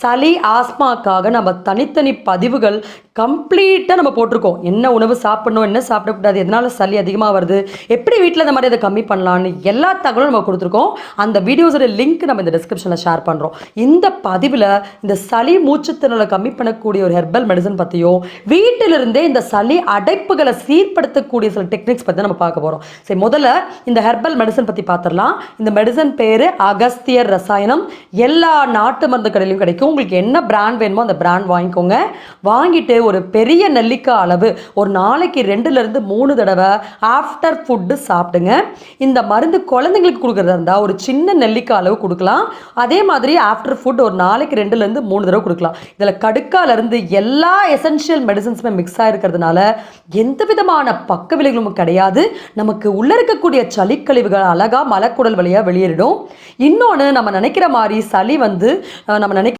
சளி ஆஸ்மாக்காக நம்ம தனித்தனி பதிவுகள் கம்ப்ளீட்டாக நம்ம போட்டிருக்கோம். என்ன உணவு சாப்பிடணும், என்ன சாப்பிடக்கூடாது, எதனால சளி அதிகமாக வருது, எப்படி வீட்டில் இந்த மாதிரி அதை கம்மி பண்ணலான்னு எல்லா தகவலும் நம்ம கொடுத்துருக்கோம். அந்த வீடியோஸோட லிங்க் நம்ம இந்த டிஸ்கிரிப்ஷனில் ஷேர் பண்ணுறோம். இந்த பதிவில் இந்த சளி மூச்சுத்திணறலை கம்மி பண்ணக்கூடிய ஒரு ஹெர்பல் மெடிசன் பற்றியும் வீட்டிலிருந்தே இந்த சளி அடைப்புகளை சீர்படுத்தக்கூடிய சில டெக்னிக்ஸ் பற்றி நம்ம பார்க்க போகிறோம். சரி, முதல்ல இந்த ஹெர்பல் மெடிசன் பற்றி பார்த்துடலாம். இந்த மெடிசன் பேர் அகஸ்தியர் ரசாயனம். எல்லா நாட்டு மருந்து கடையிலையும் கிடைக்கும். உங்களுக்கு என்ன பிராண்ட் வேணுமோ அந்த பிராண்ட் வாங்கிக்கோங்க. வாங்கிட்டு ஒரு பெரிய நெல்லிக்காய் அளவு ஒரு நாளைக்கு 2லிருந்து 3 தடவை ஆஃப்டர் ஃபுட்டு சாப்பிடுங்க. இந்த மருந்து குழந்தைங்களுக்கு கொடுக்குறதா இருந்தால் ஒரு சின்ன நெல்லிக்காய் அளவு கொடுக்கலாம். அதே மாதிரி ஆஃப்டர் ஃபுட் ஒரு நாளைக்கு 2லிருந்து 3 தடவை கொடுக்கலாம். இதில் கடுக்காலேருந்து எல்லா எசென்ஷியல் மெடிசன்ஸுமே மிக்ஸ் ஆகிருக்கிறதுனால எந்த விதமான பக்க விளைவுகளும் கிடையாது. நமக்கு உள்ள இருக்கக்கூடிய சளிக்கழிவுகள் அழகாக மலக்குடல் வழியாக வெளியேறிடும். இன்னொன்று, நம்ம நினைக்கிற மாதிரி சளி நம்ம நினைக்கிற